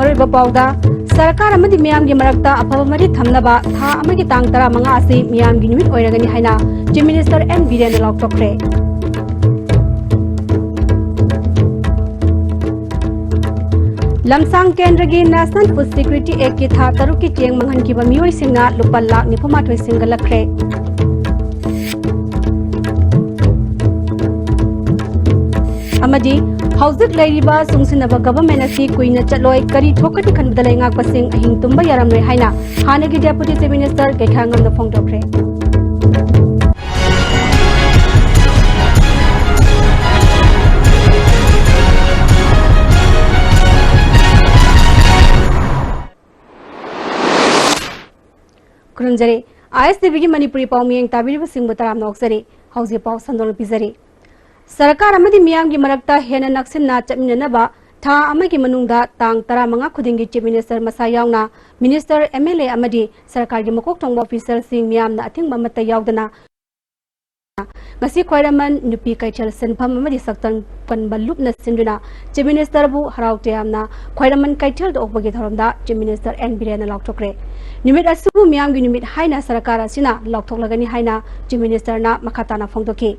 मरुब पाउदा सरकार अमदि मियाम गी मरक्ता अफब मरि थमनबा था अमगी तांग तरा मंगा असि मियाम गी नुमित ओइरगनि हाइना चीफ मिनिस्टर एन बीरेन लॉकटोक्रे लमसांग केंद्र की नेशनल फूड सिक्योरिटी एक्ट की था तरुक की चेंग मंगन की बमियोई सिंगना लुपा लाख निफुमाथोई सिंगलखरे अमदी हौजिक लैरिबा सुंगसिनबा गवर्नमेंट असि कुइना चलोय करी ठोकति खनबदा लेंगाक पसिंग अहिंग तुंबा यारमरे हाइना हानेगी डेप्यूटी चीफ मिनिस्टर केथांगम द फोंगदोक्रे खुरुंजरे ISTV की मणिपुरी पाव मियंग ताबिरिब सिंह तराम नौक्सरे हौजे पाव संदोल पिजरे सरकार अमदि मियाम की मरक्ता हेना नक्सिना चमिननबा था अमगी मनुंगदा तांग तरा मंगा खुदिंगी चीफ मिनिस्टर मसा यावना मिनिस्टर MLA अमदि सरकार की मकोक थोंग ऑफिसर सिंह मियाम ना a thing Mamta यावदना ngasi khoiraman nupi kaichal senpham amadi saktan panba lupna sinduna chief minister bu haraute amna khoiraman kaichal do okbagi thoramda chief minister N Birena loktokre nimit asubu miyam gi nimit haina sarakar asina loktoklagani haina chief minister na makhatana phongdoki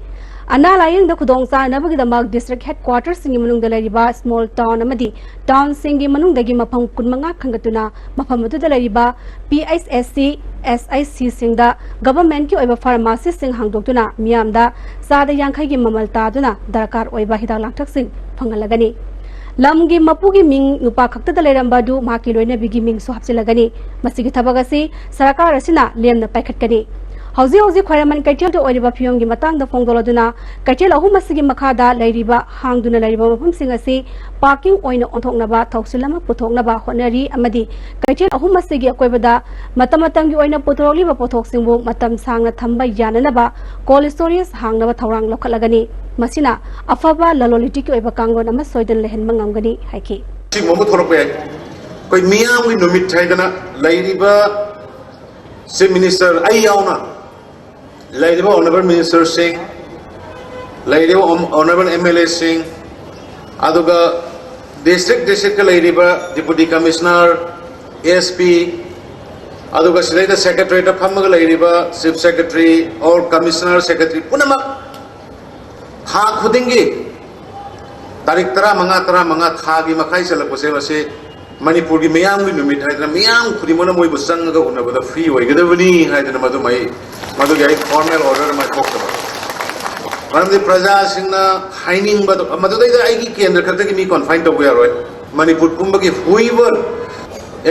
ana laying da khudong sa nabagi damak district headquarters singi manung da lariba small town amadi town singi manung dagi mapham kunmanga khangatuna mapham adu da lariba PSSC SIC singda government ki oiba pharmacy sing hangdoktuna miyam da sada yankhai gi mamal taduna darkar oiba hidak langthak sing phangalagani lamgi mapugi ming nupa khakta da leramba du maki loina bigi ming so hapchilagani masigi thabagasi sarakar asina lemna paikhatkani हौजी हौजी खोरामन कैथेल तो ओरिबा फियम की Matang the फोंगदोलदुना कैथेल अहुम मसिगी मखादा लैरिबा हांगदुना लैरिबा मफम सिंग असि parking ओइना ओंथोकनबा थौसिलमा पुथोकनबा honorary अमदि कैथेल अहुम मसिगी अकोइबदा मतमतंग की ओइना पुथोलिबा पोथोक सिंगबु मतम सांगना थंबा याननबा cold storage हांगनबा थौरांग लखलगनी मसिना अफबा ललोलिटी की ओइबा कांगोन अमा सोइदन लेहन मंगमगनी हाइकी सिममु थोरपे कोइ मियाम की नुमित थाइदना लैरिबा चीफ मिनिस्टर आई यावना Ladies Honorable Minister Singh, Ladies Honorable MLA Singh, aduga district ladies Deputy Commissioner, ASP, aduga State Secretary of Pamaga ladies Chief Secretary or Commissioner Secretary. Punama ha khudingi tarik tara manga thagi makai sala pose wase Manipur ki miyam ki numit haidna miyam khudi mona moi busang ga unna bada free hoy gadavani haidna madu mai madu gai formal order mai thokta maramdi praja singna haining badu madu dai ai ki kendra kharta ki mi confine to ya roi Manipur kumba ki huiver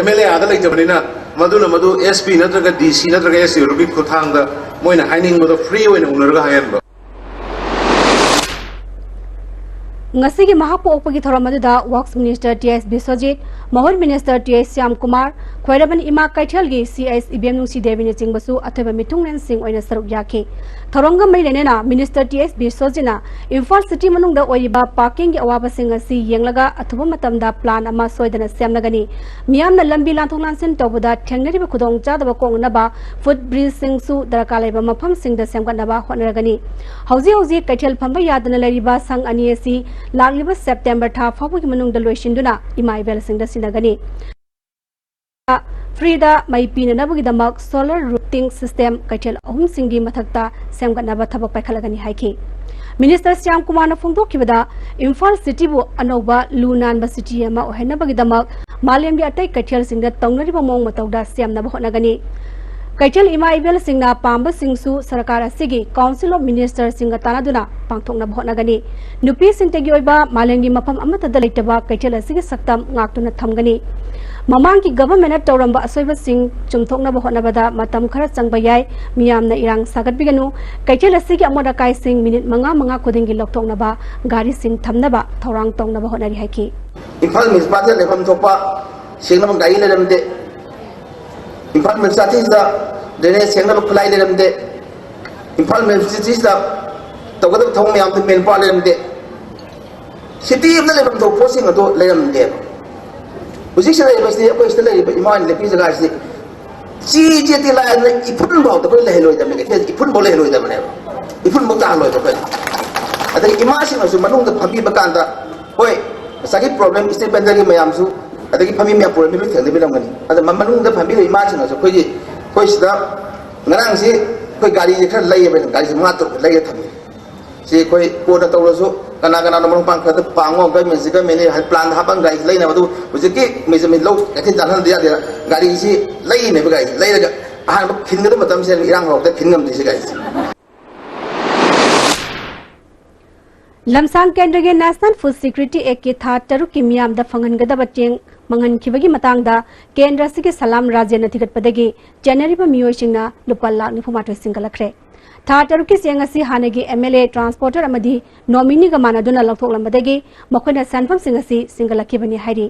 MLA adalai jabanina madu SP natraga DC natraga SC rubi khuthang da moina haining badu free hoy na unarga hayan ba ngasi gi mahapo opagi thoramada works minister TS Biswajit mahor minister TS Syam Kumar khoiraban ima kaithal gi CS IBM nungsi devi ne chingbasu athaba mitungren sing oina saruk yakhe thoronga mai lenena minister TS Biswajina Imphal city manung da oiba parking gi awaba sing asi yenglaga athuba matam da plan ama soidana semnagani miyam na lambi lanthonglan sin tawbuda thengnari ba khudong cha da ba kongna ba foot bridge sing su darakala ba mafam sing da semgan ba honaragani hauji kaithal phamba yadana lariba sang ani asi लालिबा September था फाबुगी मनुंग दलोइशिंदुना इमाई well सिंग दसिनगनी फ्रीदा मई पीननबुगी दमक solar routing system कैथेल अहुम सिंगी मथक्ता सेमगनबा थबक पाइखलगनी हाइकी मिनिस्टर श्याम कुमार न फोंदोखिबदा इम्फाल सिटी बु अनोबा लुनानबा सिटी अमा ओहेनबगी दमक मालेमगी अतै कैथेल सिंग द तौनरिबा मोंग मतौदा सेमनबा होनगनी कैथेल इमाइबेल सिंगना पांब सिंगसु सरकार असिगी काउंसिल ऑफ मिनिस्टर सिंग तानादुना पांथोकना भोनगनी नुपी सिंगतेगी ओइबा मालेंगी मफम अमतदा लेटबा कैथेल असिगी सक्तम ngaktuna thamgani mamang ki government tawramba asoiba sing chumthokna bhohnabada matam khara changba yai miyamna irang sagatbiganu कैथेल असिगी अमोदा kai sing minute manga kodingi lokthokna ba gari sing thamnaba thorang tongna bhonari haiki imphal misbata lefam thokpa singnam gari ledamde Imphal Municipality da dene sengna khulai leremde Imphal Municipality da tawgada thong myam the men pa leremde city amna lebam tho posing ado leremde Usik sala ibasti ko istala iman le pisa gasi ji ti la ipun baw da ko le heloi da me ke ipun bole heloi da me ipun mo ta heloi da ko ada imasi no su manung da phambi bakanda hoi sagi problem iste pendari mayam su अदगी फमी में पुरमी लु थेंदे बिलंगनी अद ममनुंग the फमी ले माचिन सो खोई खोई सिदा ngarang si koi gari je khar lai ben gari ma to lai thami si koi ko da tawlo kana kana no mang pang kha ta pango ga me siga me ne hal plan ha bang gari lai na badu ujiki me se me lo ka tin jan han dia dia gari si lai ne ba gari lai ga han ba khin ga matam se irang ho ta khin ngam di si gari lamsang kendra ge national food security act ke tha taru ki miyam da phangan ga da bateng mangan khibagi matang da kendra sigi salam rajya na thigat padagi january ba miyoi singna lupal lakh ni phuma thoi singalakhre tha taru ki senga si hanagi mla transporter amadi nominee ga mana duna lokthok lambadagi makhona sanfam singa si singalakhi bani hairi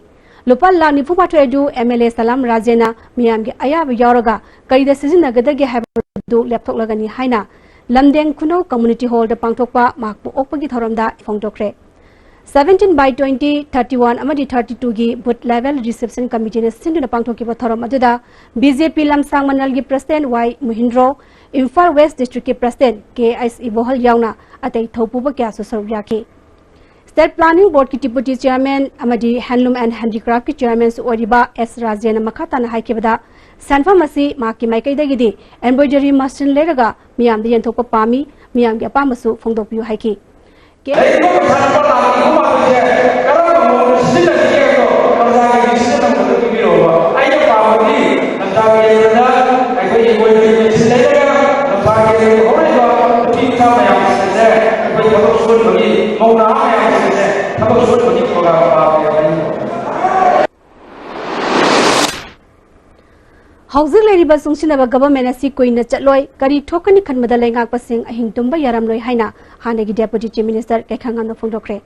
lupal lakh ni phuma thoi du mla salam rajya na miyam ge aya ba yaraga kari da sizina gadagi habdu laptop lagani haina lamdeng khuno community hall da pangthokpa makpu okpagi thoramda phongtokre 17/20 31 amadi 32 gi boot level reception committee ne sinduna pangthoki ba thoram aduda BJP lamsang manal gi president Y Mohindro Imphal West district ki president KS Ibohal yauna atai thopu ba kya so saruk yakhi state planning board ki deputy chairman amadi handloom and handicraft ki chairman su oriba S Rajan makhata na haikibada sanfam asi maki maikai dagidi embroidery machine leraga miyam de yenthokpa pami miyam gi apamasu phongdokpiu haiki Housing lady ba sungsinaba government asi koina chatloi kari thokani khanmada lengak pasing ahing tumba yaramloi haina hanagi deputy chief minister kaikhangam no phongdokre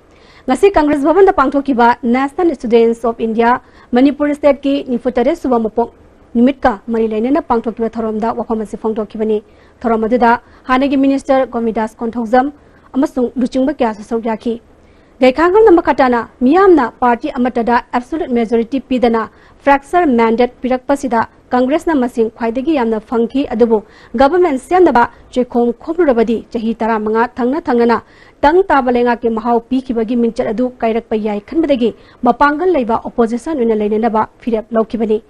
ngasi congress bhavan da pangthokiba national students of india manipur state ki nifutare suba mopok nimit ka mari laina na pangthokiba thoromda wafam asi phongdokibani thorom aduda hanagi minister gomidas konthokjam amasung luchingba kya sa sawyakhi Gaikangam na makatana miyamna party amatada absolute majority pidana fracture mandate pirakpasida Congress na masing khwaidagi yamna phangki adubu government semnaba chekhom khomrabadi chahi tara manga thangna tang tabalenga ke mahau pikibagi mingchat adu kairak payai khanbadagi mapangal leiba opposition wina leinanaba firep laukibani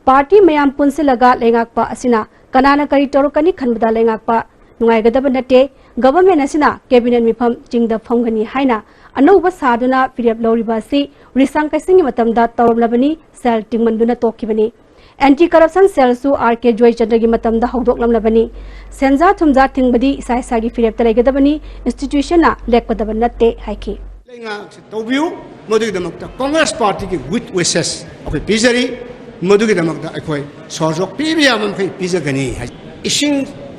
party mayam punsilaga lengakpa asina kanana kari torokani khanbada lengakpa nungaigadaba nate government asina cabinet mifam jingda phongani haina anouba saduna firep loriba si risang kaisingi matamda tawrlabani sel tingmanduna tokibani anti corruption cell su RK Joy Chandra matamda hawdok lamlabani senza thumja tingbadi isai sagi firep talaigadabani institution na lekpadaba natte haiki lenga tawbiu modu damakta Congress party ki with wishes okay pizari modu damakta akoi sojok pibia mam kai pizagani ising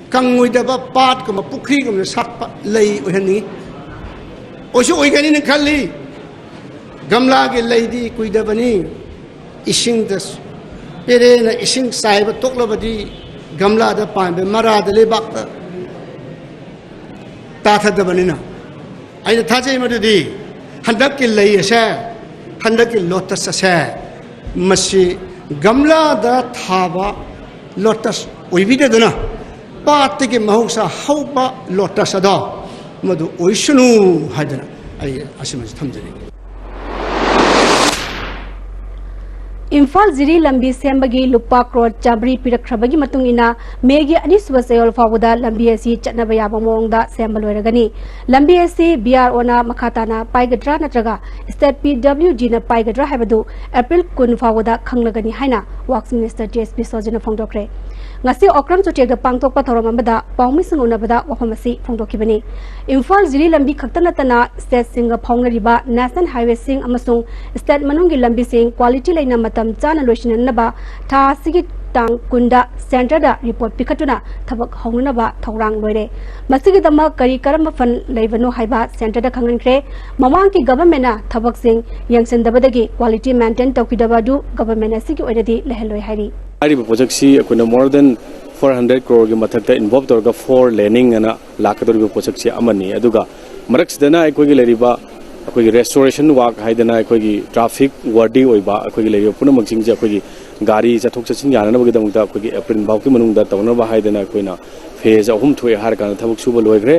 kangmuidaba pat ko pukri ko sakpa lei ohani osu oigani ne khalli gamla ge leidi kuidabani ising das perena ising saiba toklabadi gamla da pambe marada le bakta ta thadabani na aina thajai madudi handak ki lei asa handak ki lotus asa masi gamla da thaba lotus oibide dana pat ke mahausa hauba lotus ada madu oishunu hadana ai asimas thamjani Imphal Ziri Lambi Sembagi Lupa Crore Chabri Pirakhrabagi Matungina Megi Ani Suba Sayol Fawuda Lambi Asi Chatnaba Yaba Mawongda Sembal Oiragani Lambi Asi BRO na Makhatana Paigadra Natraga State PWG na Paigadra Habadu April Kun Fawuda Khanglagani Haina Works Minister JSP Sojana Phongdokre ngasi okram chotek da pangtokpa thorom amada pawmi sunguna wafamasi phongdokibani Imphal Ziri Lambi khaktanatana state singa phongnariba national highway sing amasung state manungi lambi sing quality laina matam chana loisinanaba tha sigi tang kunda center da report pikatuna thabak hongnaba thorang loire masigi dama kari karamba fan leibano haiba center da khangankhre mamang ki government na thabak sing yangsen dabadagi quality maintain tokidabadu government asigi oiradi leheloi hairi Ariba project si akuna more than 400 crore gi mathakta involved orga for learning ana lakadoriba project si amani aduga maraksdana akogi leriba akogi restoration work haidana akogi traffic wardi oiba akogi leriba punamang singje akogi gari chathok chachin yana bagi damukta akogi april bawki manungda tawnaba haidana akoina phase ahum thoi har kana thabuk suba loigre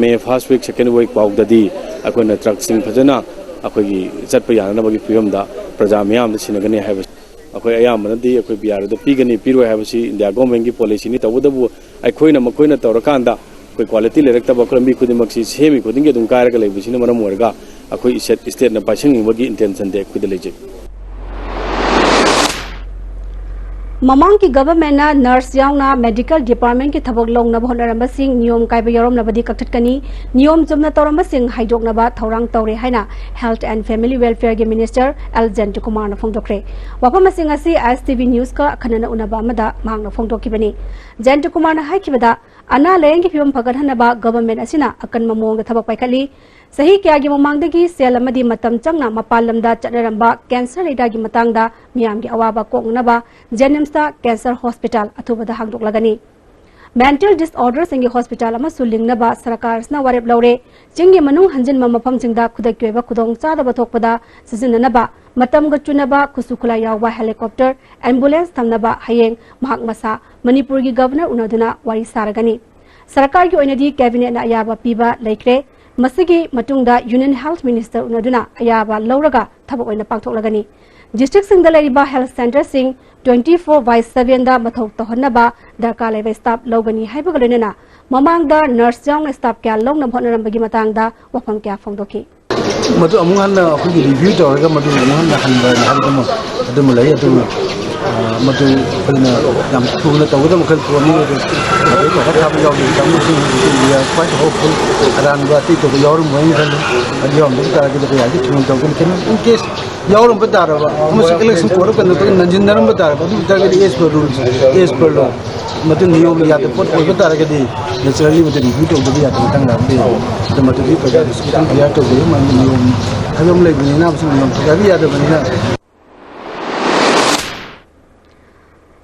may first week second week bawdadi akoina truck sing phajana ꯑꯩꯈꯣꯏꯒꯤ ꯆꯠꯄ ꯌꯥꯅꯅꯕꯒꯤ ꯐꯤꯕꯝꯗ ꯄ꯭ꯔꯖꯥ ꯃꯤꯌꯥꯝꯗ ꯁꯤꯟꯅꯒꯅꯤ ꯍꯥꯏꯕꯁꯤ ꯑꯩꯈꯣꯏ ꯑꯌꯥꯝꯕꯅꯗꯤ ꯑꯩꯈꯣꯏ ꯕꯤఆꯔꯗ ꯄꯤꯒꯅꯤ ꯄꯤꯔꯣꯏ ꯍꯥꯏꯕꯁꯤ ꯏꯟꯗꯤꯌꯥ ꯒꯣꯔꯃꯦꯟꯒꯤ ꯄꯣꯂꯤꯁꯤꯅꯤ ꯇꯧꯕꯇꯕꯨ ꯑꯩꯈꯣꯏꯅ ꯃꯈꯣꯏꯅ ꯇꯧꯔꯀꯥꯟꯗ ꯑꯩꯈꯣꯏ ꯀ꯭ꯋꯥꯂꯤꯇꯤ ꯂꯩꯔꯛꯇꯕ ꯂꯝꯕꯤ ꯈꯨꯗꯤꯡꯃꯛꯁꯤ ꯁꯦꯝꯃꯤ ꯈꯨꯗꯤꯡꯒꯤ ꯑꯗꯨꯝ ꯀꯥꯏꯔꯒ ꯂꯩꯕꯁꯤꯅ ꯃꯔꯝ ꯑꯣꯏꯔꯒ ꯑꯩꯈꯣꯏ ꯏꯁꯇꯦꯠꯅ ꯄꯥꯏꯁꯤꯟꯅꯤꯡꯕꯒꯤ ꯏꯟꯇꯦꯟꯁꯟꯗꯤ ꯑꯩꯈꯣꯏꯗ ꯂꯩꯖꯩ Mamang ki government na nurse yauna medical department ki thabak longnaba honarambasing niyom kaiba yoromnabadi kaktatkani niyom chumna torambasing haidoknaba thaurang tawre haina health and family welfare gi minister Aljan Kumar na phongdokre wapamasing asi STV news ka khanana unaba amada mangna phongdokibani Jan Kumar na haikibada ana layeng ki phim phagadhanaba government asina akan mamong thabak paikhali Sahi kya gi mamangdagi sel amadi matam changna mapalamda chanaramba cancer ida gi matangda miyam gi awaba kongnaba Jenimsta Cancer Hospital athubada hangdoklagani Mental disorders ingi hospital ama sulingnaba sarkarsna warep lawre jingi manung hanjin mamapam jingda khudakyoba khudong chadaba thokpada sizinanaba matam ga chunaba kusukhula yawa helicopter ambulance thamnaba hayeng mahak masa Manipur gi governor unaduna wari saragani Sarkar gi oinadi cabinet na ayaba piba laikre Masigi matungda Union Health Minister unaduna ayaba lauraga thabak oina pangthoklagani District sing dalariba health center sing 24/7 da mathau tohannaba darka level staff logani haibagalena mamangda nurse jong staff kya longna bhonarambagi matangda wafam kya phongdoki madu amungan akhoi review tawraga madu amungan hanba halgama adum lai adum madu khulna yam thuna tawda makhal poni adu ko khatham yawi tamu sing we are quite hopeful aran ba ti to yor moin khal adiyom bu ta ga ya ji thun tawgan ken in case yorum badara ba musi election ko kan to nanjin naram badara ba du ta ga as per rules as per law madu niyom ya de pot ko badara ga di naturally madu review to ya tang na be to madu bi ko da discussion ya to be man niyom hayom le bi na musi niyom ga bi ya de bani na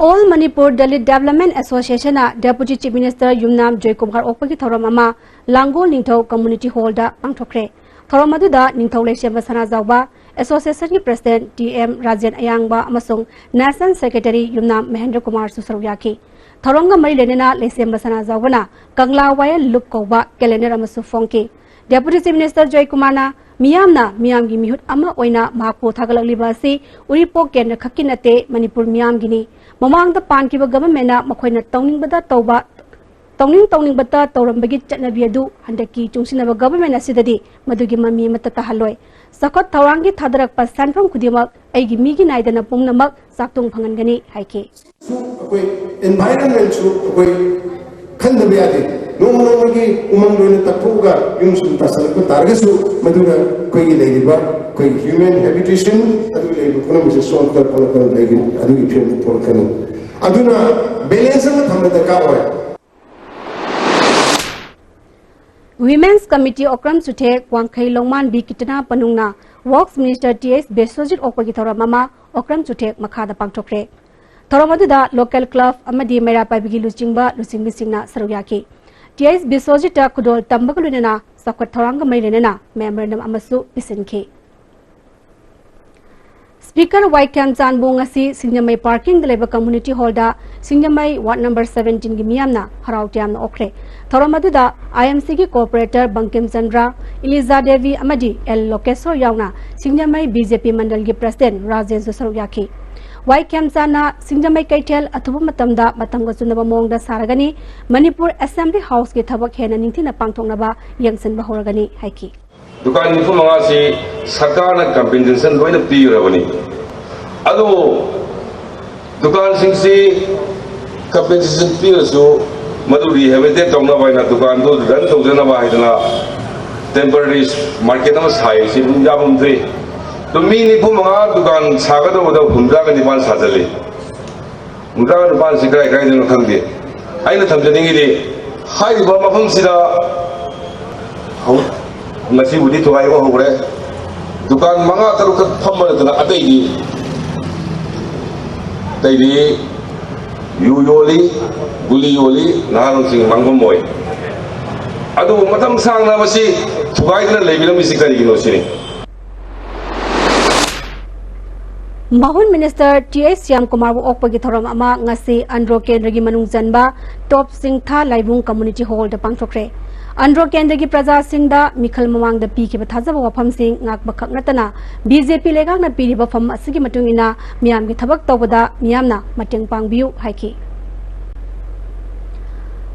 All Manipur Dalit Development Association na Deputy Chief Minister Yumnam Joykumar Okpagi thoram ama Langol Ningthau Community Hall da pangthokre thoram aduda Ningthau Leisem Sana Zawba Association ki President TM Rajan Ayangba amasung National Secretary Yumnam Mahendra Kumar Susaruyaki thoronga mari lenena Leisem Sana Zawbana Kangla Waya Lup Koba calendar amasu phongki Deputy Chief Minister Joykumar na miyam gi mihut ama oina mahakpo thagalagliba si Uripok kendra khakinate Manipur miyam gini Mamang the Pankiba government na makoina towning bada tauba towning bata tawrambagi chatnabi adu handaki chungsinaba government asidadi madugi mami matata haloi sakot thawangi thadarak pa sanfam khudimak aigi migi naidana pumnamak saktung phangangani haike akoi environment su akoi khandabi ade nomagi umang doina takpuga yumsum tasal ko targesu maduga koi leiba koi human habitation adu leiba kono mise solve kar kono leiba adu iphem porkani aduna balance ma thamda ka hoy Women's Committee Okram Suthe Wangkhai Longman Bi Kitna Panungna Works Minister TS Besojit Okpagi Thoramama Okram Suthe Makhada Pangthokre Thoramadida Local Club Amadi Mera Pabigi Luchingba Lusingbi Singna Saruyaki TS Besojit Kudol Tambagalunena Sakot Thoranga Mailenena Memorandum Amasu Pisinki Speaker Waikam Zanbung asi Singjamai Parking the Labour Community Hall da Singjamai Ward number 17 gi miyamna harautiamna okre Thoromaduda IMC gi cooperator Bankim Chandra Eliza Devi Amadi El Lokeso yauna Singjamai BJP Mandal gi President Rajen Susaryaki Waikam Zana Singjamai Kaitel athubu matamda matangga sunaba mongda saragani Manipur Assembly House gi thabak hena ningthina pangthoknaba yangsan bahoragani haiki Dukan nifu mangasi sarkarna compensation loina piyurabani ado dukan singsi compensation piyurasu madu rehabilitate tawna baina dukan do run tawjana ba haidana temporary market ama sai si jabum tre to mi nifu manga dukan saga do da hundra ga nipan sajale hundra ga nipan sikrai kai dinu khangde aina thamjaningi de hai ba mafam sida Nasi budi tu ayo hore, dukan manga teruk pember tu nak ada ini, tadi yuli, guli yuli, nahan sing mangkum boy. Aduh, macam sang nama si, tuai tu nak lebih lagi sikari kino sini. Mahun Minister TS Syam Kumar Okpagi Thoram ama ngasi Andro Kendra gi manung janba Top Singtha Laibung Community Hall da pangthokre Andro Kendra Praja Singh da Mikhal Mamang the Piki Bataza Wapam Singh Nak Bakak Natana BJP Legang na Piri Bafam Asigi Matungina Miam Gitabak Tawada Miamna Mateng Pangbiu Haiki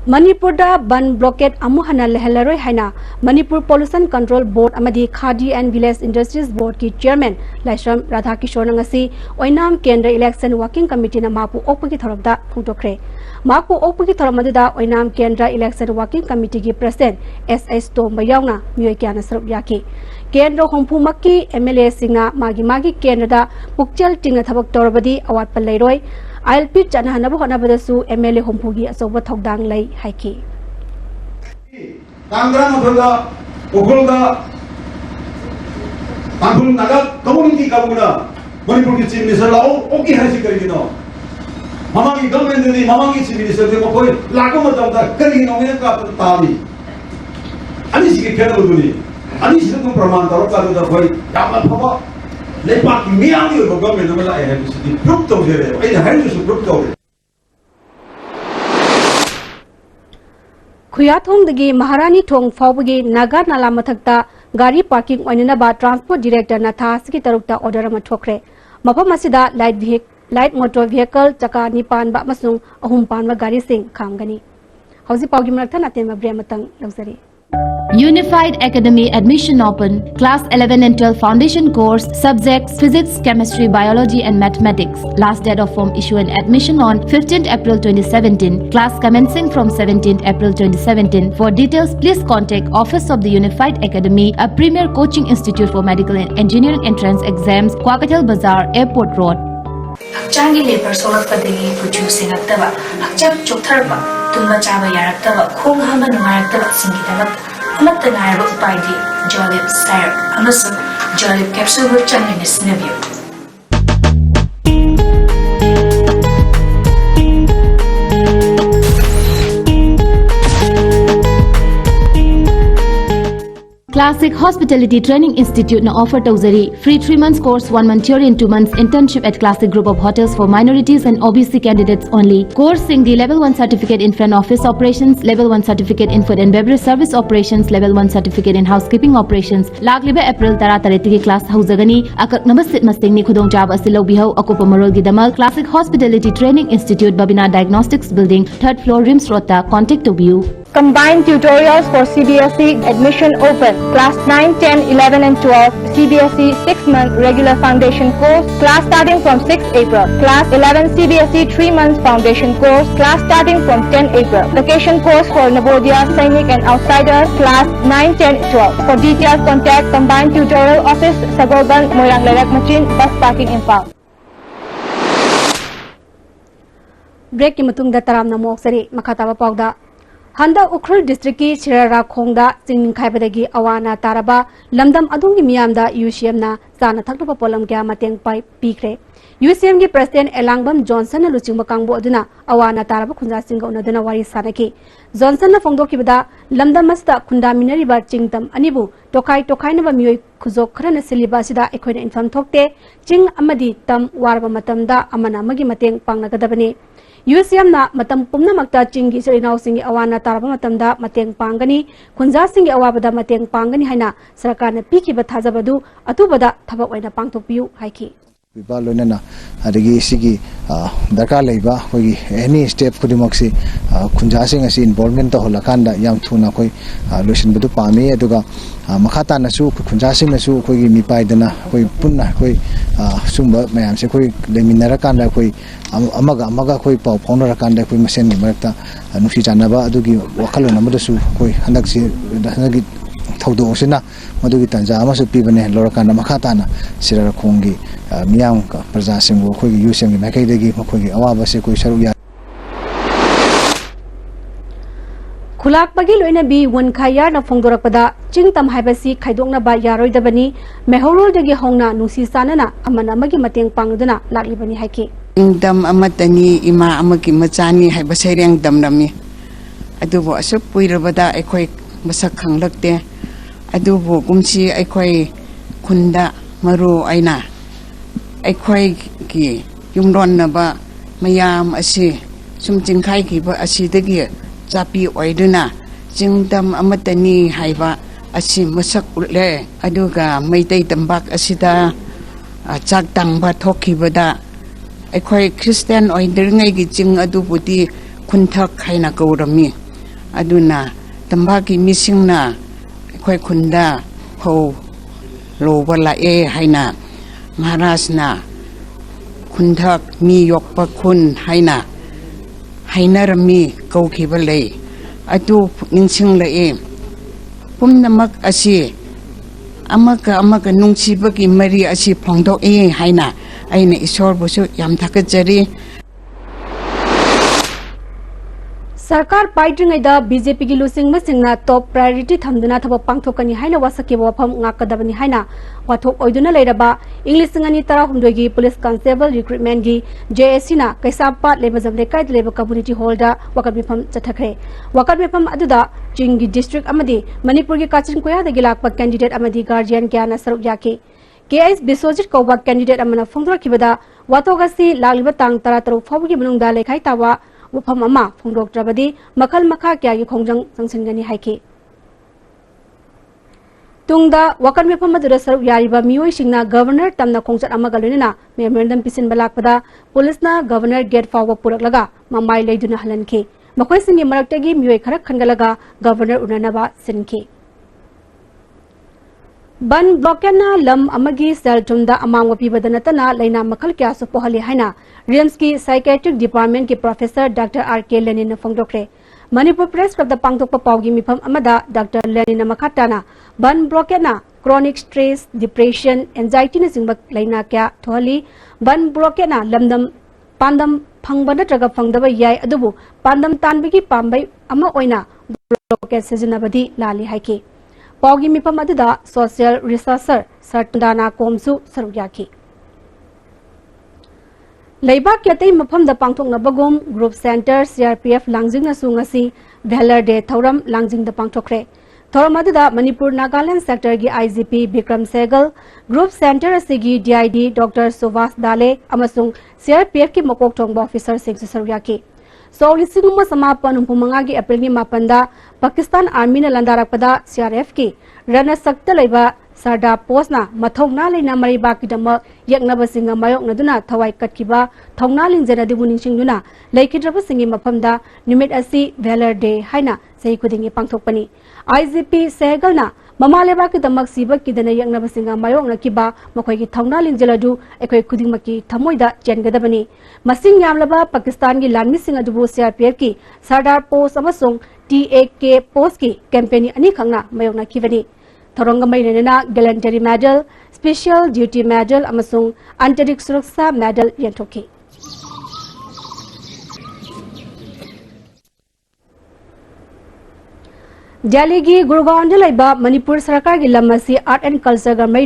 Manipur da ban blockade amuhana lehelaroi haina Manipur Pollution Control Board amadi Khadi and Village Industries Board ki chairman Laishram Radhakishore ngasi oinam Kendra Election Working Committee na mapu opagi thorobda phutokre mapu opagi thoromadda oinam Kendra Election Working Committee ki president SS Tomba yauna myoi kyana sarup yaki Kendra Hongpu Makki MLA singna magi Kendra da pukchal tingna thabak torobadi awat palairoi ILP Chana Hanabu Hanabadasu MLA Hompugi Asoba Togdang Lay Haiki. Tangram Abunda, Ogulda, Tampun Naga, Community Kabuna, Manipur Chief Minister Lao, Oki Hasikarino. Mamangi government, the Mamangi Chief Minister, the Mokoi, Lakomata, Karino, Tali. Anisi Kanabuni, Anisi Praman, the Koi, Yama. Lepak miang itu government nama lah yang mesti proof tahu dia. Ini harus proof tahu. Khuyathong dagi Maharani Thong Fawbagi Nagar Nala Mathakta Gari Parking Oinanaba Transport Director Nathas ki tarukta order ama thokre. Mapam asida light motor vehicle chaka nipan ba masung ahum pan wa gari sing khamgani. Hausi pawgi marakta natem abrematang lawsari. Unified Academy Admission Open, Class 11 and 12 Foundation Course, Subjects Physics, Chemistry, Biology and Mathematics. Last date of form issue and admission on 15th April 2017. Class commencing from 17th April 2017. For details, please contact Office of the Unified Academy, a premier coaching institute for medical and engineering entrance exams, Kwakatel Bazaar, Airport Road. Hakchangi labor solakpadagi producing aktaba, hakchak choktarba, tumba chaba yaraktaba, khong hama nungaraktaba singidamat. Amat tengah upaydi Jolib Sire amasung Jolib Capsule Changi Nisneview. Classic Hospitality Training Institute na offer tawzari free 3 months course, 1 month theory and 2 months internship at Classic Group of Hotels for minorities and OBC candidates only. Course Singdi Level 1 Certificate in Front Office Operations, Level 1 Certificate in Food and Beverage Service Operations, Level 1 Certificate in Housekeeping Operations. Lagliba April 13 class hauzagani akak namasit masingni khudong jab asilaw bihaw akupa marol gidamal Classic Hospitality Training Institute Babina Diagnostics Building 3rd floor Rims Rota. Contact to view. Combined tutorials for CBSE admission open. Class 9, 10, 11 and 12 CBSE 6-month regular foundation course. Class starting from 6 April. Class 11 CBSE 3 months foundation course. Class starting from 10 April. Vacation course for Navodaya, Sainik and Outsider. Class 9, 10, 12. For details, contact Combined Tutorial Office, Sagoban, Moirang Lerak Machin, Bus Parking Info. Break ki matung da taram na moksari makatawa pawda. Handa Ukhrul District ki Chirara Khongda Sing Khaibadagi Awana Taraba Lamdam Adungi Miyamda UCM na Sana Thakpa Polam Kya Mateng Pai Pikre UCM ki President Elangbam Johnson na Luchingba Kangbo Aduna Awana Taraba Khunja Singha Unaduna Wari Sanaki Johnson na Fongdo Kibada Lamdam Masta Khunda Minari Ba Chingtam Anibu Tokai na ba Miyoi Khuzok Khrana Siliba Sida Ekhoina Infam Thokte Ching Amadi Tam Warba Matamda Amana Magi Mateng Pangnagadabani UCM na matam pumna magta chingi sarinaw singi awana taraba matamda mateng pangani khunja singi awabada mateng pangani haina sarkar na piki ba thajabadu atubada thabak oina pangthokpiu haiki Biba loinana adagi sigi darkar leiba koi any step kudimaksi khunjasing asi involvement to holakanda yam thuna koi loisin badu pami aduga makhata nasu khunjasing nasu koi mi paidana koi punna koi sumba mayam se koi leminara kanda koi amaga koi pau phonara kanda koi masen ni marakta nusi janaba adugi wakalo namadasu koi handaksi hanagi thaudo osina madugi tanja amasu pibane lorakana makhatana sirara khongi miyam ka praja singbo khoi UCM gi makai degi khoi gi awaba se koi saru ya Khulak pagi loina bi won khayar na phongdorak pada chingtam haibasi khaidokna ba yaroi dabani mehorol degi hongna nusi sanana amana magi mateng pangduna lakli bani haiki ingdam amatani ima amagi machani haibasai reng damnami adubo asuk puirabada ekhoi masak khanglakte adubo kumsi ekhoi khunda maru aina ekhoi ki yumron na ba mayam asi sumjingkhai ki ba asi degi chapi oiduna Jingdam amatani haiba asi masak utle aduga maitai tambak asida chak tangba thokibada aikhoi Christian oider ngai gi jing adu budi kunthak khaina gaurami aduna tambaki misingna aikhoi khunda ho lobala e haina Maharashna kunthak mi yokpa kun haina hainarami kaukhibalei adu ningsing lae pumnamak asi amaka nungsibagi mari asi phongdok e haina aina isor busu yam thakajari Sarkar paidringaida BJP gi lusing masingna top priority thamduna thaba pangthokani haina wasaki wafam ngakadabani haina wathok oiduna leiraba English ngani tara humdoi gi police constable recruitment gi JSC na kaisapa lebajam lekai leba community hall da wakat mifam chathakre wakat mifam aduda Chingi district amadi Manipur gi Kachin koya da gilakpa candidate amadi guardian kyana saruk yake KS Biswajit Koba candidate amana phongdra kibada watogasi lagliba tang tara taru phawgi manungda lekhai tawa wafam ama phongdok trabadi makhal makha kya gi khongjang sangsingani haike tungda wakan mefam adura saruk yariba mioi singna governor tamna khongchat ama galunina memorandum pisin balakpada police na governor gate fawa puraklaga mamai leiduna halanke makhoi singi maraktagi mioi kharak khangalaga governor unanaba sinke ban blockena lam amagi sel tumda amang wapi badanatana laina makhal kya su pohali haina RIMS ki psychiatric department ki professor Dr. R.K. Lenin phongdokre Manipur Press Club da pangtokpa pawgi mifam amada Dr. Lenin makhatana ban blockena chronic stress depression anxiety na singba laina kya thoali ban blockena lamdam pandam phangbana traga phangdaba yai adubu pandam tanbigi pambai ama oina blockade sejinabadi lali haike pawgi mifam aduda social researcher Sartundana Komsu sarugyaki Laibak Yatay Mapam the Pangtok Nabagum Group Center CRPF Langjing na Sungasi Valor Day Thoram Langjing the Pangtokre Thoramadida Manipur Nagaland Sector gi IGP Bikram Segal Group Center Sigi DID Dr. Suvas Dale Amasung CRPF ki Mokok Tongba Officer Singh Saruryaki So Lisinguma Samapan Umpumanga gi April ni Mapanda Pakistan Army na Landarakpada CRF ki Rana Sakta Laiba Sarda Posna Mathongna Lina Mariba Kidama Yaknaba Singa Mayok Naduna Thawai Katkiba Thongna Linjana Dibuning Singduna Laikidraba Singi Mapamda Numit Asi Valor Day Haina Sei Kudingi Pangthokpani IGP Segalna Mamaleba Kidamak Siba Kidana Yaknaba Singa Mayok Nakiba Makoigi Thongna Linjaladu Ekoi Kudingmaki Thamoida Jengadabani Masing Yamlaba Pakistan gi Lanmi Singa Dubu CRPF ki Sardar Post Amasung TAK Post ki campaign ani khangna Mayok Nakivani Thorongamai Nena Gallantry Medal, Special Duty Medal, Amasung Antarik Suraksa Medal Yantoki. Delhi gi Gurgaon Laiba Manipur Sarkar gi Lamasi Art and Culture ga Mari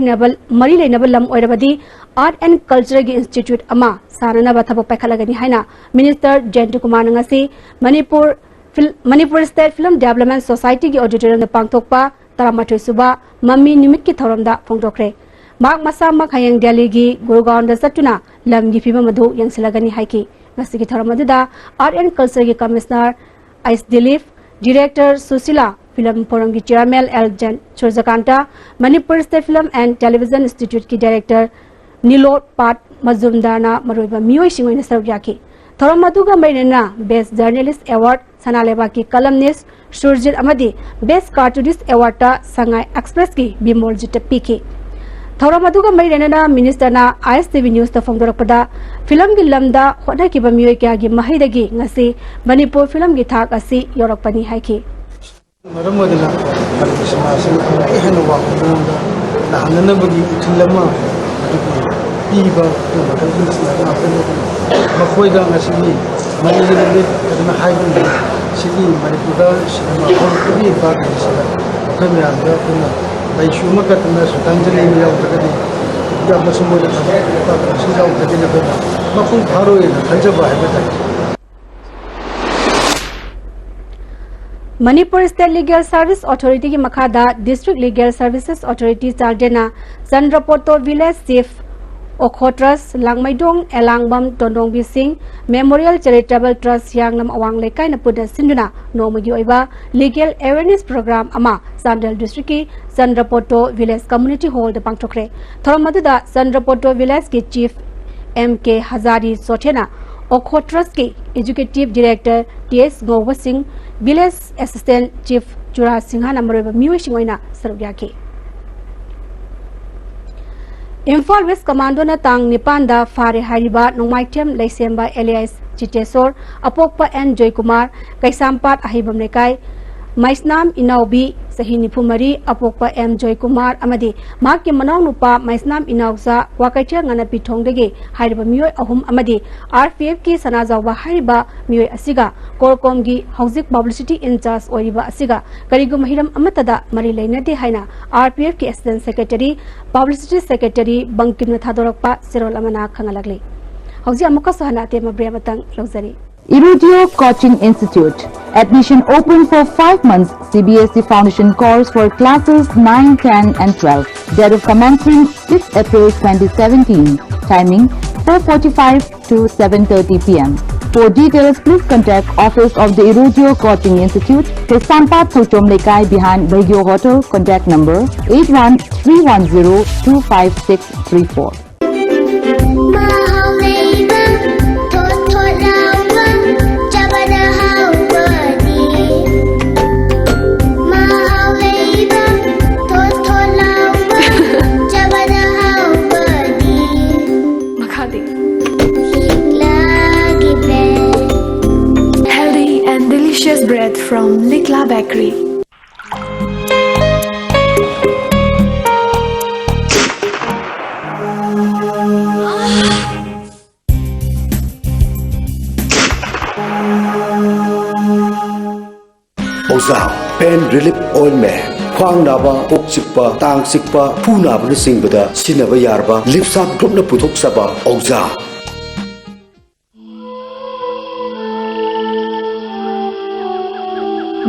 Lainabal Lam Oirabadi Art and Culture gi Institute Ama Sarana Bathaba Pakhalagani Haina Minister Jentu Kumar Ngasi Manipur State Film Development Society gi Auditorium na Pangthokpa Taramatoi Suba Mami Nimit ki Thoromda Phongdokre Mak Masa Makhayang Delhi gi Gurgaon da Satuna Lam gi Pima Madhu Yang Silagani Haiki Ngasi ki Thoromaduda Art and Culture gi Commissioner Ais Dilip Director Susila Film Forum ki Chairman L. Churjakanta Manipur State Film and Television Institute ki Director Nilot Pat Mazumdana Maroiba Mioi Singoi Nasarugyaki Thoromaduga Mairena Best Journalist Award Sanaleba ki Columnist Surjit Amadi Best Cartoonist Award ta Sangai Express ki Bimol Jita Piki Thoromaduga Mairena Minister na ISTV News ta Phongdorakpada Film gi lamda hodai ki bamioi kya gi mahaidagi ngasi Manipur Film gi thak asi yorakpani haiki Maramadina Samasim Hanawa Nahanabagi Itilama Piba Makoida Nasibi Manili Haibu Sigi Manipura Cinema Hall Bag Kamera by Shumakat Tanzania Yawtagadi Yamasumo Sida Makun Haro in Kanjaba. Manipur State Legal Service Authority ki Makhada District Legal Services Authority Chardena Chandrapoto Village Chief Okhotras Langmaidong Elangbam Tondongbi Singh Memorial Charitable Trust Yangnam Awang Lekai na Puda Sinduna Nomagi Oiba Legal Awareness Program Ama Sandal District ki Sandrapoto Village Community Hall de Pangtokre Thoramaduda Sandrapoto Village ki Chief MK Hazari Sotena Okhotras ki Executive Director TS Gowa Singh Village Assistant Chief Jura Singha Namroba Miwishingoina Sarugyaki Imphal West Commando na tang Nipanda Fare Hariba Nongmaitem Laisemba alias Chitesor Apokpa N Joy Kumar Kaisampat Ahibam Nekai Maisnam Inaubi Sahini Pumari Apokpa M Joy Kumar Amadi Maki Manong Nupa Maisnam Inauza Wakaicha Ngana Pitongdegi Hariba Mioy Ahum Amadi RPF ki Sanazawa Hariba Mioy Asiga Korkomgi Hauzik Publicity in Charge Oiba Asiga Karigum Hiram Amatada Mari Lainati Haina RPF ki Assistant Secretary Publicity Secretary Bankim Thadorokpa Sirolamana Kangalagli Hauzi Amuka Sahana Tema Brematang Lozari Irudio Coaching Institute. Admission open for 5 months CBSE Foundation course for classes 9, 10 and 12. Date of commencement 6 April 2017. Timing 4:45 to 7:30 p.m. For details, please contact Office of the Irudio Coaching Institute, Kesampat Thochom Lekai behind Bergyo Hotel. Contact number 8131025634. Delicious bread from Likla Bakery. Oza Pain Relief Ointment Khwang naba, kok chikpa, tang sikpa, phu naba na singbada sinaba yarba, lipsap group na puthok saba Oza.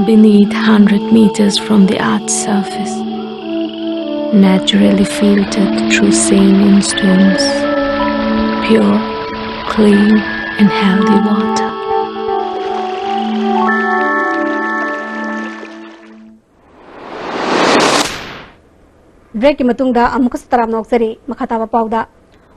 Beneath 100 meters from the Earth's surface, naturally filtered through saline stones, pure, clean and healthy water. Break matungda amuka sataram noksari makataba pauda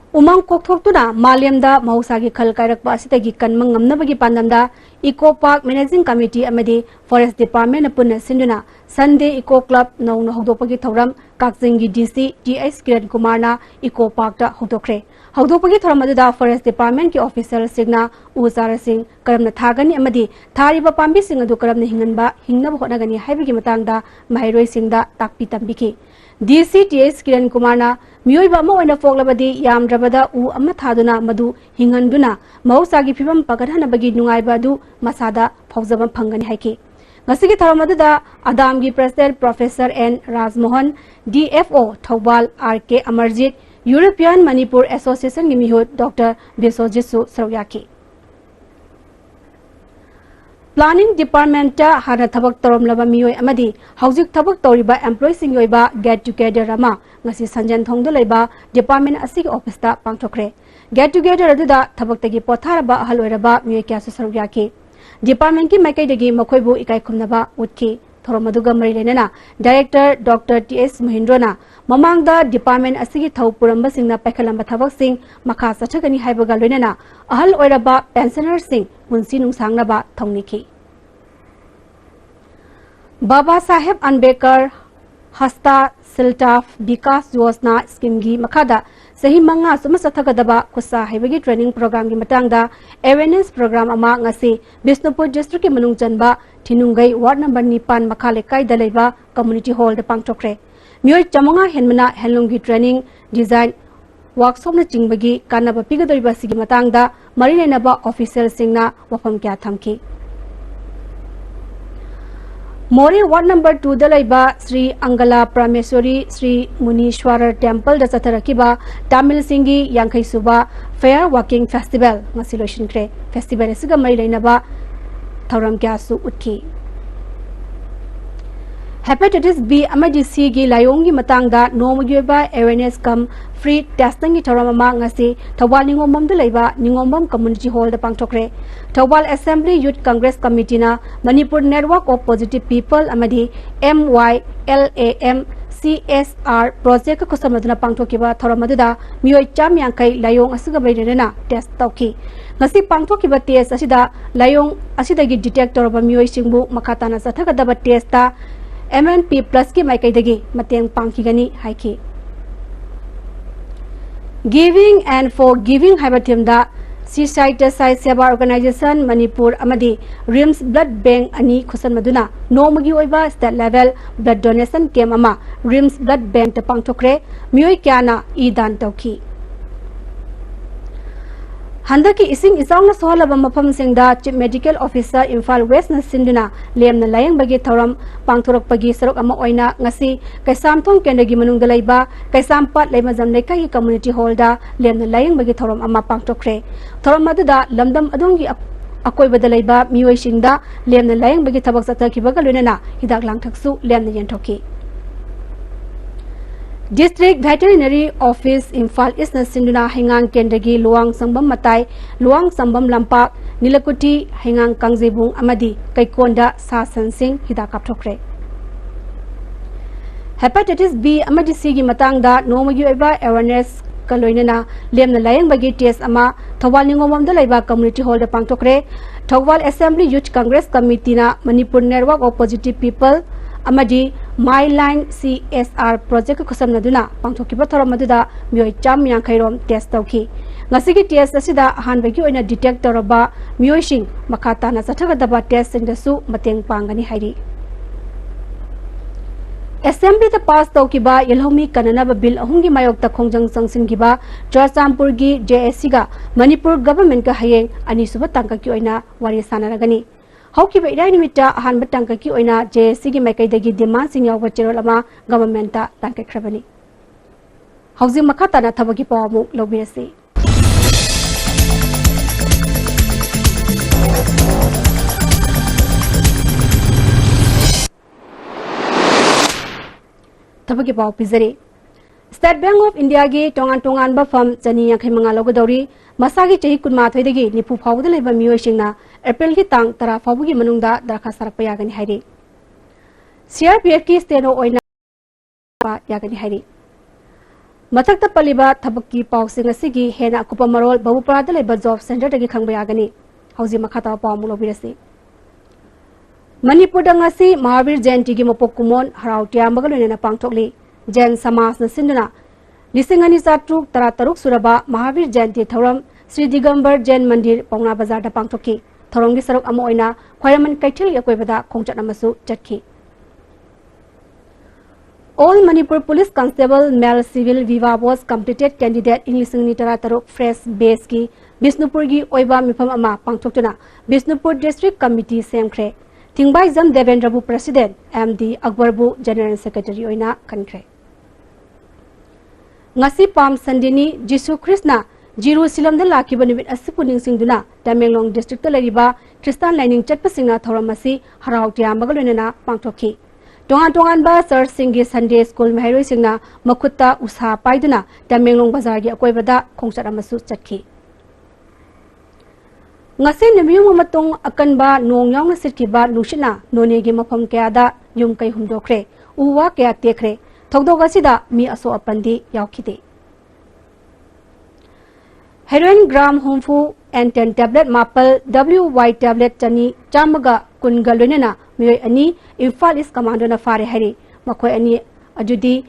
Umang kokthokuna Maliamda Mausagi Khal Kairakpa asitagi kanmang ngamnabagi pandamda Eco Park Managing Committee amadi Forest Department apuna sinduna Sunday Eco Club nauna hodopagi thoram Kakjingi DC TS Kiran Kumarna Eco Park da hodokre hodopagi thoramadda Forest Department ki officer signa Uzara Singh karamna thagani amadi thariba pambi sing adu karamna hinganba hingnaba honagani haibagi matangda Mahairoi Singda takpi tambiki DCTS Kiran Kumarna Mioiba mo na foglabadi yam drabada u amma thaduna madu hinganduna mausagi phibam pagadhana bagi nungaiba du masada phawjaba phangani haiki ngasigi tharamadada adamgi president Professor N Rajmohan DFO Thawbal RK Amarjit European Manipur Association gimihut Dr Besojitsu Saryaki Planning Department ta hana thabak torom laba mioi amadi hauzik thabak toriba employees sing yoiba get together rama ngasi sanjan thongdo leiba department asig office ta pangthokre get together aduda thabak tagi potharaba ahal oiraba mioi kya su sarugyaki department ki maikai dagi makhoibu ikai khumnaba utki thoromaduga mari lenana director Dr TS Mahindrona mamangda department asigi thau puramba singna paikhalamba thabak sing makha sathagani haibaga loinana ahal oiraba pensioner sing munsi nungsangnaba thongniki Baba Saheb Ambedkar Hasta Siltaf Vikas Yojana scheme gi makada sahi manga sumasathagdaba kusa haibagi training program gi matangda awareness program ama ngasi Bisnupur district ki manung chanba Thinungai ward number 9 makhale kai dalaiba community hall de pangtokre mioi chamanga henmana helung gi training design workshop na chingbagi kanaba pigadoriba sigi matangda marinenaba official singna wafam kya thamki Mori ward number 2 dalaiba Sri Angala Prameswari Sri Munishwara Temple da chatharakiba Tamil Singi Yankai Suba Fair Walking Festival ngasiloshin kre festival asiga mai leinaba thauram kya su utki Hepatitis B amadi C gi layong gi matangda nomugi ba awareness kam free testing gi thorama ngasi Thawal Ningomam de leiba Ningomam Community Hall da pangthokre Thawal Assembly Youth Congress Committee na Manipur Network of Positive People amadi MYLAM CSR project ko samaduna pangthokiba thoramadada mioi cham yangkai layong asiga bairena test tauki ngasi pangthokiba test asida layong asidagi detector ba mioi singbu makatana sathagadaba test ta MNP plus ki maikaidagi mateng pangkigani haiki Giving and Forgiving haibatimda Seaside Seva Organization Manipur amadi RIMS Blood Bank ani khosan maduna nomagi oiba state level blood donation camp ama RIMS Blood Bank ta pangthokre mioi kyana idan tauki Handaki ising isangna sohalaba mafam singda Chief Medical Officer Imphal West na sinduna lemna layang bagi thoram pangthorok pagi sarok ama oina ngasi kaisamthong kendagi manungda laiba kaisampat leima jamnai kai community hall da lemna layang bagi thoram ama pangthokre thoram maduda lamdam adongi akoi badalaiba mioi singda lemna layang bagi thabak sathakibaga loinana hidak langthaksu lemna yenthoki District Veterinary Office Imphal East na sinduna hingang kendagi luang sangbam matai luang sambam lampak nilakuti hingang kangjebung amadi kaikonda sa sansing hida kapthokre Hepatitis B amadi C gi matangda nomagi oiba awareness kaloinena lemna layang bagi test ama Thawal Ningomam da laiba community hall da pangthokre Thawal Assembly Youth Congress Committee na Manipur Network of Positive People amadi My Line CSR project khosam naduna pangthokiba thoramaduna mioi cham yang khairom test tauki ngasigi test asida hanbagi oina detect toraba mioi sing makata na sathaga daba test singdasu mateng pangani hairi Assembly the pass taukiba yelhomi kananaba bill ahungi mayok ta khongjang sangsingiba Churchampur gi JSC ga Manipur government ka hayeng ani suba tangka ki oina wari sanaragani Hauki ba irai nimita ahan batangka ki oina JSC gi maikai demand sing yaw cherol ama government ta tangka khrabani Hauji makata na thabagi pawamu lobirasi Thabagi paw pizari State Bank of India gi tongan ba fam chani yakhai manga logodori masagi chahi kunma thoidagi nipu phawda leba mioi singna April ki tang tara phawgi manungda darkha sarakpa yagani hairi CRPF ki steno oina pa yagani hairi mathakta paliba thabaki pawsing asigi hena akupa marol babuparada leba job center dagi khangba yagani hauji makhata pawmu lobirasi Manipur dangasi Mahavir Jayanti gi mopok kumon harautia magalone na pangthokli Jain Samas na sinduna Lisingani Satruk Tarataruk Suraba Mahavir Jayanti Thoram Sri Digambar Jain Mandir Paungna Bazar da pangthoki Thorongi sarok amo oina khwairaman kaithil yakoibada khongchat namasu chatki All Manipur Police Constable Male Civil Viva was completed candidate in Lisingani Tarataruk Fresh Base ki Bisnupur gi oiba mifam ama pangthoktuna Bisnupur District Committee semkhre Tingbai Zam Devendrabu President MD Akbarbu General Secretary oina kankre Ngasi Palm Sandini Jisu Krishna Jerusalem da lakiba nimit asipuning singduna Tamenglong District ta lariba Christian lining chatpasingna thoramasi harautia magalonena pangthoki tongan ba Sir Singhi Sunday School mahairoi singna makutta usha paiduna Tamenglong Bazar gi akoibada khongchat amasu chatki Ngasi namiyung matung akanba nong yaung na sitkiba nushina nonegi mafam kayada yung kay humdokre uwa kaya tekre thogdoga sida mi aso apandi yaukide Heroin gram humfu and 10 tablet mapal WY tablet chani chamaga kungalunena mioi ani Imphal East Commander na fare hari makoi ani ajudi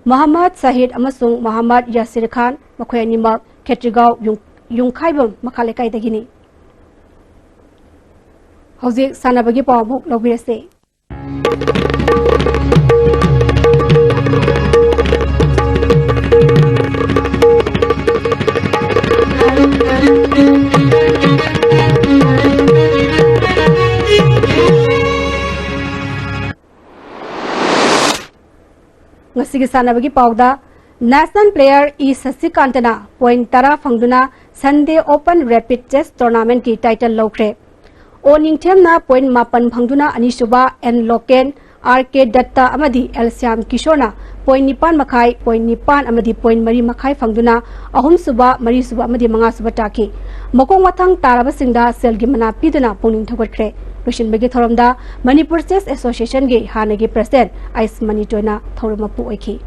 Muhammad Sahid amasung Muhammad Yasir Khan makoi ani mak Khetrigao yung khaibam makhalekai dagini Hauzik sanabagi pawmuk lobirase Ngasigi sanabagi pawda National player E Sasikantana point tara fangduna Sunday Open Rapid Chess Tournament ki title lokre Oning tem na point mapan phangduna anisuba and loken RK Datta amadi Elsiam Kishorna point nipan makai point nipan amadi point mari makai fangduna ahum suba mari suba amadi manga suba taki mokong watang taraba singda selgi mana piduna puning thogotkre Russian Begi Thoramda Manipur Chess Association ge Hanagi President Ice Manitoina Thoramapu Oiki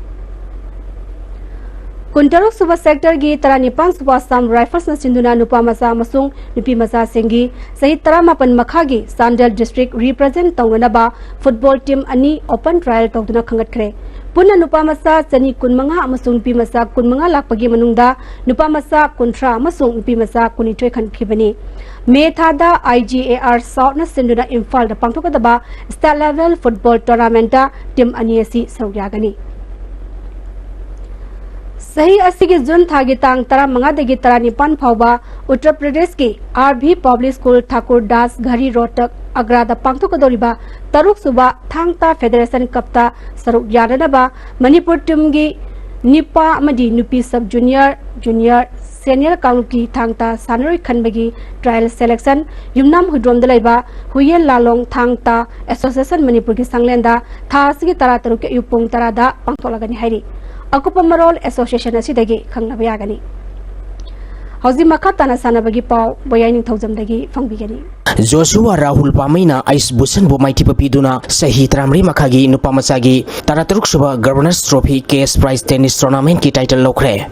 Kuntaruk Suba Sector gi Taranipan Suba Sam Rifles na Sinduna Nupa Masa Masung Nupi Masa Singi Sahit Taramapan Makhagi Sandal District represent Tonganaba football team ani open trial Togduna Kangatkre Puna Nupa Masa Sani Kunmanga Amasung Nupi Masa Kunmanga Lakpagi Manungda Nupa Masa Kuntra Amasung Nupi Masa Kunitwe Khankibani Methada IGAR South na Sinduna Imphal da Pangthokadaba state level football tournament team aniasi Saryagani Sahi asigi June thagi tang tara manga dagi tara nipan phauba Uttar Pradesh ki RB Public School Thakur Das Ghari Rohtak Agra da pangthokadoriba Taruk Suba Thangta Federation Kapta Saruk Yadanaba Manipur team gi Nipa amadi Nupi Sub Junior Senior Kaunki Thangta Sanari Khanbagi trial selection Yumnam Hudrom Dalaiba Huyen Lalong Thangta Association Manipur ki Sanglenda Thasigi Tara Taruk Yupung Tarada Pangtholagani Hairi Akupa Marol Association asidagi Khangnabagani Hauzi Makatana Sanabagi Pau Boyaning Thousandagi Fangbigani Joshua Rahul Pamaina Ice Busan Bomaiti Papiduna Sahi Tramri Makagi Nupamasagi Taraturuk Suba Governors Trophy Case Prize Tennis Tournament ki title lokre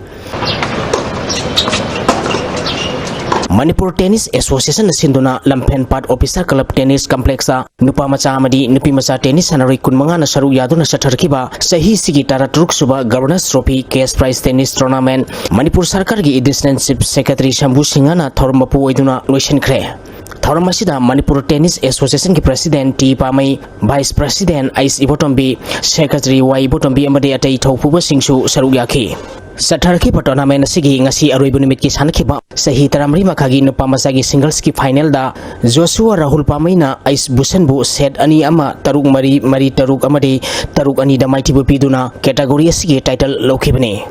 Manipur Tennis Association Sinduna Lampen Part Officer Club Tennis Complexa Nupa Macha Amadi Nupi Macha Tennis Sanari Kunmanga na Saru Yaduna Satarkiba Sahi Sigi Taraturuk Suba Governors Trophy Case Prize Tennis Tournament Manipur Sarkar gi Administrative Secretary Shambhu Singana Thormapu Oiduna Loishan Kre Thormasida Manipur Tennis Association ki President T Pamai Vice President Ice Ibotombi Secretary Y Ibotombi Amadi Atai Thopuba Singsu Saru Yaki Satarki tournament sigi ngasi aroibu nimit ki sanakhiba sahi taramri makhagi nupa masagi singles ki final da Joshua Rahul Pamaina Ice Busan bu set ani ama taruk mari taruk amadi taruk ani da maiti bu piduna category sigi title lokhibani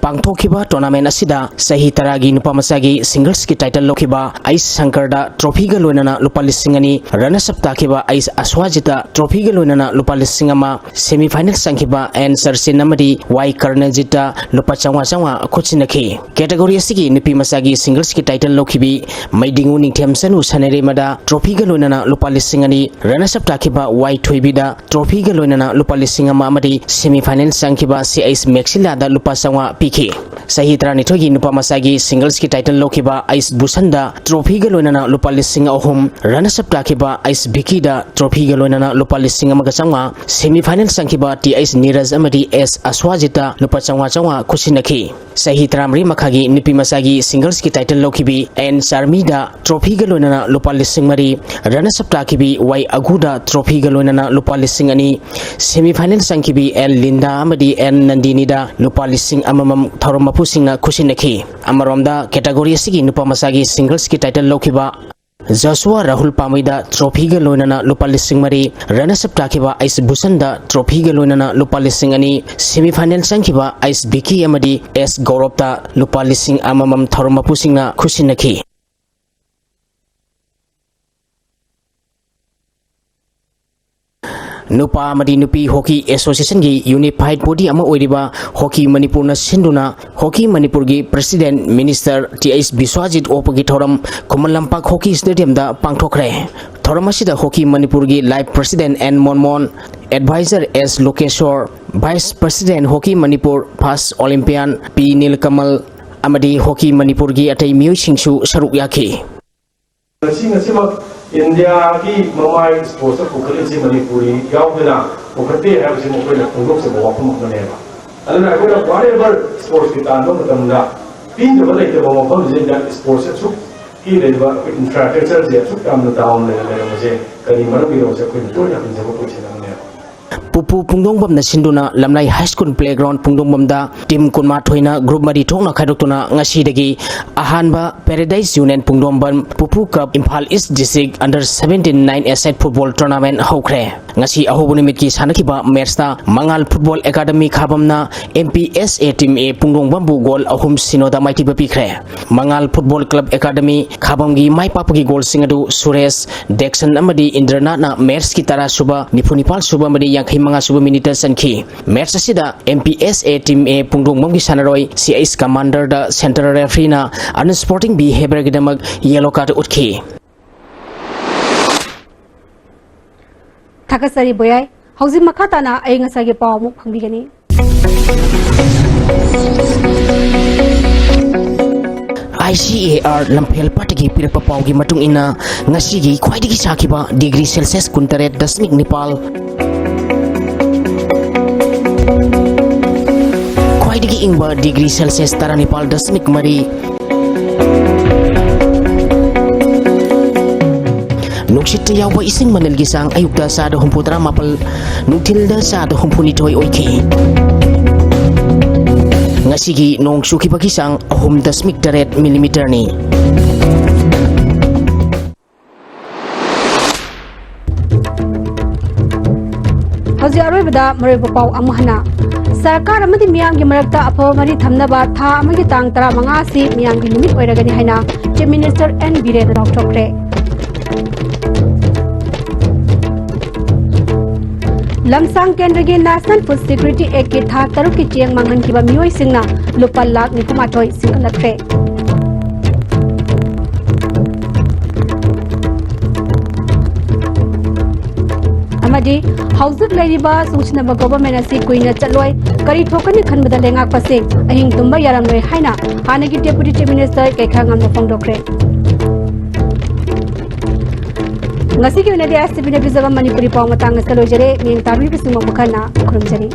pangthokhiba tournament asida sahi taragi nupa masagi singles ki title lokhiba Ice Shankar da trophy ga loinana lupa lising ani runners up takhiba Ice Aswajita trophy ga loinana lupa lising ama semi final sangkhiba and Sarsin amadi Y Karnajita lupa Changwa Kuchinaki category sigi Nipi Masagi singles ki title lokhibi Maidingu Ningthamsanu Sanere Mada trophy ga loinana lupa lising ani runners up takhiba Y Thoibida trophy ga loinana lupa lising ama amadi semi final sangkhiba si Ice Maxilla da lupa Changwa Piki sahi Tranithogi Nupa Masagi singles ki title lokhiba Ice Busanda trophy ga loinana lupa lising ahum runners up takhiba Ice Biki da trophy ga loinana lupa lising ama ga changwa semi final sangkhiba T Ice Niraj amadi S Aswajita lupa Changwa Kuchinaki sahi Tramri Makhagi Nipi Masagi singles ki title lokhibi N Charmida trophy ga loinana lupa lising mari runners up takhibi Y Aguda trophy ga loinana lupa lising ani semi final sangkhibi L Linda amadi N Nandini da lupa lising amamam Thoromapu Singna Kuchinaki Amaromda category sigi Nupa Masagi singles ki title lokhiba Joshua Rahul Pamaida trophy ga loinana lupa lising mari runners up takhiba Ice Busanda trophy ga loinana lupa lising ani semi final sangkhiba Ice Biki amadi S Gauropta lupa lising amamam Thoromapu Singna Kuchinaki Nupa amadi Nupi Hockey Association gi Unified Body ama oiriba Hockey Manipur na sinduna Hockey Manipur gi President Minister T.S. Biswajit Opagi Thoram Kumalampak Hockey Stadium da pangthokre Thoramasida Hockey Manipur gi Live President N Monmon Advisor S Lokeshwar Vice President Hockey Manipur Past Olympian P Nilkamal amadi Hockey Manipur gi atai mioi singsu saruk yaki India ki mamai sports ko khali si Manipuri yaudena ukhate hai usi mokoi na khungok se bawa pum khane ba alna ko na whatever sports ki tan no matamda pin de balai de bawa pum je da sports su ki de ba infrastructure je su kam na down le le muje kari mar bi ro se ko to ya pin se ko chena ne pupu pungdongbam na sinduna lamlai high school playground pungdongbam da team kunma thoina group mari thokna khaidoktuna ngasi dagi ahanba paradise union pungdongbam pupu cup imphal east district under 17 9 football tournament hokre ngasi ahobuni mitki sanakiba match ta mangal football academy khabamna MPSA team A pungdongbam bu goal ahum sinoda maiti bapikre mangal football club academy khabamgi mai papagi goal singadu Suresh Dexon amadi Indranath na match ki tara suba nipunipal suba amadi yankhai manga suba minute sanki match asida MPSA team A pungdongbam gi sanaroi CIS commander da center referee na unsporting behavior gi damak yellow card utkhi Thakasari boyai hauji makata na ai ngasagi paw mu phangbigani ICAR lamphel patigi pirpa pawgi matung ina ngasigi khwaidigi sakiba degree celsius kuntaret dasmik nipal khwaidigi ingba degree celsius tara nipal dasmik mari nuksit yawa ising manalgi sang ayukda sada humputara mapal nutilda sada humpuni toy oiki ngasigi nong suki bagi sang 0.8 mm ni hauji aroi bada mare bapau amhana sarkar amadi miyam gi marakta apho mari thamna ba tha amagi tang 15 si miyam gi numit oiragani haina chief minister N Biren Dr. Kre lamsang kendra gi national food security act ki tha taru ki cheng mangan ki ba mioi singna lupa lakh ni kuma thoi singalatre amadi hausuk lairiba sungchna ba government asi kuina chaloi kari thokani khanbada lenga pasing ahing tumba yaram loi haina hanagi deputy chief minister kekhangam no phongdokre ngasi ki unadi STV ne bizaba Manipuri paw matang salojare ning tabi bisuma bukhana khurumjari